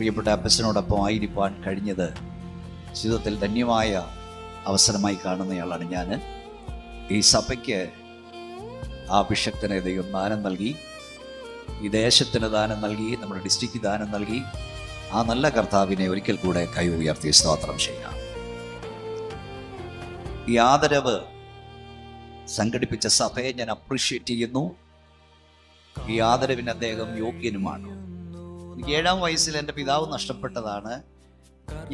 പ്രിയപ്പെട്ട അപ്പച്ചനോടൊപ്പം ആയിരിക്കാൻ കഴിഞ്ഞത് ജീവിതത്തിൽ ധന്യമായ അവസരമായി കാണുന്നയാളാണ് ഞാൻ. ഈ സഭയ്ക്ക് ആ അഭിഷക്തനെ ദൈവം ദാനം നൽകി, ഈ ദേശത്തിന് ദാനം നൽകി, നമ്മുടെ ഡിസ്ട്രിക്റ്റ് ദാനം നൽകി. ആ നല്ല കർത്താവിനെ ഒരിക്കൽ കൂടെ കൈ ഉയർത്തി സ്തോത്രം ചെയ്യാം. ഈ ആദരവ് സംഘടിപ്പിച്ച സഭയെ ഞാൻ അപ്രീഷിയേറ്റ് ചെയ്യുന്നു. ഈ ആദരവിന് അദ്ദേഹം യോഗ്യനുമാണ്. എനിക്ക് 7-ാം വയസ്സിൽ എൻ്റെ പിതാവ് നഷ്ടപ്പെട്ടതാണ്.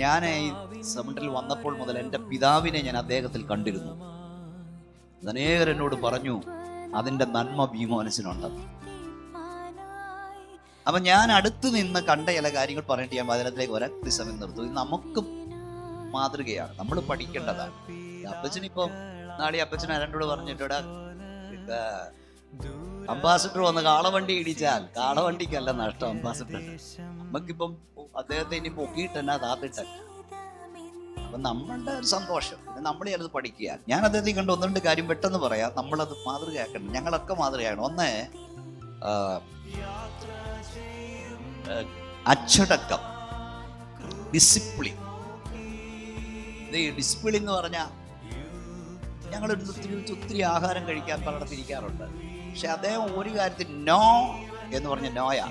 ഞാൻ ഈ സെമിനാറിൽ വന്നപ്പോൾ മുതൽ എൻ്റെ പിതാവിനെ ഞാൻ അദ്ദേഹത്തിൽ കണ്ടിരുന്നു. അനേകർ എന്നോട് പറഞ്ഞു അതിൻ്റെ നന്മ ഭീമോനസിനുണ്ടെന്ന്. അപ്പം ഞാൻ അടുത്ത് നിന്ന് കണ്ട ചില കാര്യങ്ങൾ പറഞ്ഞിട്ട് ഞാൻ വചനത്തിലേക്ക് ഒരൊറ്റ സമയം നിർത്തും. ഇത് നമുക്ക് മാതൃകയാണ്, നമ്മൾ പഠിക്കേണ്ടതാണ്. അപ്പച്ചനിപ്പം നാളെ അപ്പച്ചൻ ആരണ്ടോട് പറഞ്ഞിട്ടോടെ അംബാസിഡർ വന്ന് കാളവണ്ടി ഇടിച്ചാൽ കാളവണ്ടിക്കല്ല നഷ്ടം, അംബാസിഡർ. നമുക്കിപ്പം അദ്ദേഹത്തെ ഇനി പൊക്കിയിട്ടെന്നാ താത്തിട്ടല്ല. അപ്പൊ നമ്മളുടെ ഒരു സന്തോഷം, പിന്നെ നമ്മൾ ചിലത് പഠിക്കുക. ഞാൻ അദ്ദേഹത്തെ കണ്ട് 1-2 കാര്യം പെട്ടെന്ന് പറയാം. നമ്മളത് മാതൃകയാക്കണം, ഞങ്ങളൊക്കെ മാതൃകയാണ്. ഒന്ന്, അച്ചടക്കം, ഡിസിപ്ലിൻ. ഈ ഡിസിപ്ലിൻ എന്ന് പറഞ്ഞാൽ ഞങ്ങൾ ഒത്തിരി ആഹാരം കഴിക്കാൻ പലയിടത്തിരിക്കാറുണ്ട്. പക്ഷെ അദ്ദേഹം ഒരു കാര്യത്തിൽ നോ എന്ന് പറഞ്ഞ നോയാ.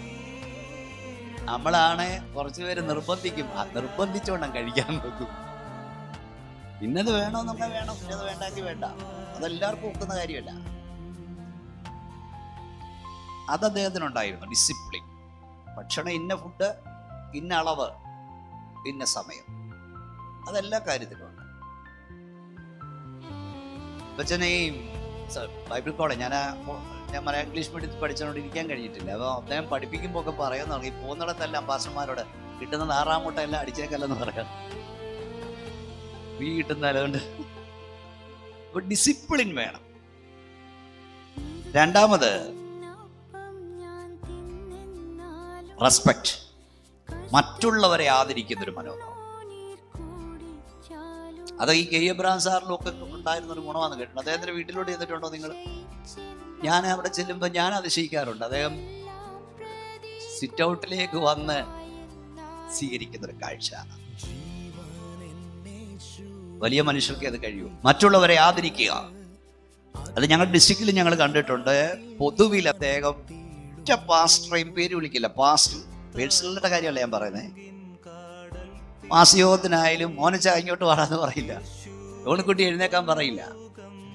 നമ്മളാണ് കുറച്ചു പേര് നിർബന്ധിക്കും, നിർബന്ധിച്ചോണ്ടാണ് കഴിക്കാൻ നോക്കും. ഇന്നത് വേണമെന്നൊക്കെ വേണം, ഇന്നത് വേണ്ടെങ്കിൽ വേണ്ട. അതെല്ലാവർക്കും ഒക്കുന്ന കാര്യമല്ല. അത് അദ്ദേഹത്തിനുണ്ടായിരുന്നു, ഡിസിപ്ലിൻ. ഭക്ഷണം ഇന്ന ഫുഡ്, ഇന്ന അളവ്, ഇന്ന സമയം, അതെല്ലാ കാര്യത്തിലും ഉണ്ട്. അപ്പച്ചനെ ഈ ബൈബിൾ കോളേജ് ഞാൻ മലയാളം ഇംഗ്ലീഷ് മീഡിയത്തിൽ പഠിച്ചുകൊണ്ട് ഇരിക്കാൻ കഴിഞ്ഞിട്ടില്ല. അപ്പോൾ അദ്ദേഹം പഠിപ്പിക്കുമ്പോൾ ഒക്കെ പറയുമെന്ന് പറഞ്ഞു, ഈ പോകുന്നിടത്തെല്ലാം പാസ്റ്റർമാരോട് കിട്ടുന്നത് 6-ാം മുട്ട എല്ലാം അടിച്ചേക്കല്ലെന്ന് പറയാം. ഈ കിട്ടുന്ന അതുകൊണ്ട് ഡിസിപ്ലിൻ വേണം. രണ്ടാമത് റെസ്പെക്ട്, മറ്റുള്ളവരെ ആദരിക്കുന്നൊരു മനോഭാവം. അത് ഈ കെ എബ്രഹാം സാറിനും ഒക്കെ ഉണ്ടായിരുന്നൊരു ഗുണമാണെന്ന് കേട്ടിട്ടുണ്ട്. അദ്ദേഹത്തിന്റെ വീട്ടിലോട്ട് ചെന്നിട്ടുണ്ടോ നിങ്ങൾ? ഞാൻ അവിടെ ചെല്ലുമ്പോൾ ഞാൻ അതിശയിക്കാറുണ്ട്. അദ്ദേഹം സിറ്റ് ഔട്ടിലേക്ക് വന്ന് സ്വീകരിക്കുന്നൊരു കാഴ്ച. വലിയ മനുഷ്യർക്ക് അത് കഴിയൂ, മറ്റുള്ളവരെ ആദരിക്കുക. അത് ഞങ്ങളുടെ ഡിസ്ട്രിക്റ്റിൽ ഞങ്ങൾ കണ്ടിട്ടുണ്ട്. പൊതുവിൽ അദ്ദേഹം പാസ്റ്ററേയും പേര് വിളിക്കില്ല. പാസ്റ്റർ പേഴ്സണലിന്റെ കാര്യമല്ല ഞാൻ പറയുന്നത്. മാസയോഗത്തിനായാലും മോനച്ച ഇങ്ങോട്ട് വരാന്ന് പറയില്ല, ഓണിക്കുട്ടി എഴുന്നേക്കാൻ പറയില്ല.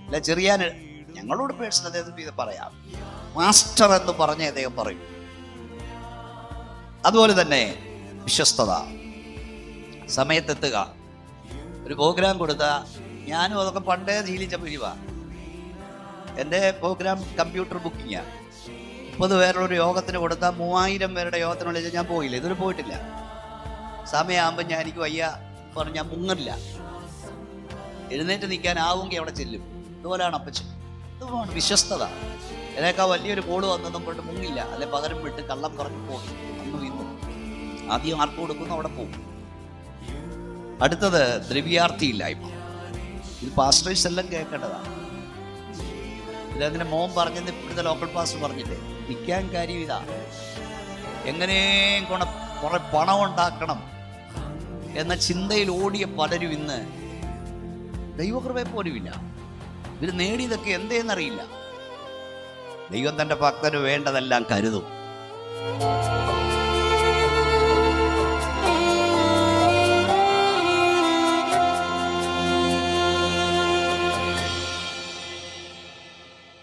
അല്ല ചെറിയാൻ ഞങ്ങളോട് പേഴ്സണൽ അദ്ദേഹത്തിന് പറയാം, മാസ്റ്റർ എന്ന് പറഞ്ഞ് അദ്ദേഹം പറയും. അതുപോലെ തന്നെ വിശ്വസ്തത, സമയത്തെത്തുക. ഒരു പ്രോഗ്രാം കൊടുത്താൽ, ഞാനും അതൊക്കെ പണ്ടേ ശീലിച്ച പിരിവാ. എൻ്റെ പ്രോഗ്രാം കമ്പ്യൂട്ടർ ബുക്കിങ്ങാണ്. 30 പേരുടെ ഒരു യോഗത്തിന് കൊടുത്താൽ 3000 പേരുടെ യോഗത്തിന് വിളിച്ചാൽ ഞാൻ പോയില്ല, ഇതുവരെ പോയിട്ടില്ല. സമയമാകുമ്പോൾ എനിക്ക് വയ്യ പറഞ്ഞ് ഞാൻ മുങ്ങില്ല. എഴുന്നേറ്റ് നിൽക്കാനാവുമെങ്കിൽ അവിടെ ചെല്ലും. ഇതുപോലെയാണ് അപ്പച്ചൻ. ഇതുപോലെ വിശ്വസ്തത. ഇതിനേക്കാൾ വലിയൊരു കോള് വന്നതും കൊണ്ട് മുങ്ങില്ല, അല്ലെ പകരം വിട്ട് കള്ളം പറഞ്ഞു പോകും. അന്നും ഇന്നും ആദ്യം ആർക്ക് കൊടുക്കുന്നു അവിടെ പോകും. അടുത്തത് ദ്രവ്യാർത്ഥിയില്ലായ്മ. ഇത് പാസ്റ്റേഴ്സ് എല്ലാം കേൾക്കേണ്ടതാണ്. ഇതതിൻ്റെ മോൻ പറഞ്ഞത് ഇപ്പോഴത്തെ ലോക്കൽ പാസ്റ്റർ പറഞ്ഞില്ലേ, നിൽക്കാൻ കാര്യം ഇതാ, എങ്ങനെയും കുറെ പണം ഉണ്ടാക്കണം എന്ന ചിന്തയിൽ ഓടിയ പലരും ഇന്ന് ദൈവകൃപയെ പോലുമില്ല. ഇവർ നേടിയതൊക്കെ എന്തേന്നറിയില്ല. ദൈവം തൻ്റെ ഭക്തന് വേണ്ടതെല്ലാം കരുതും.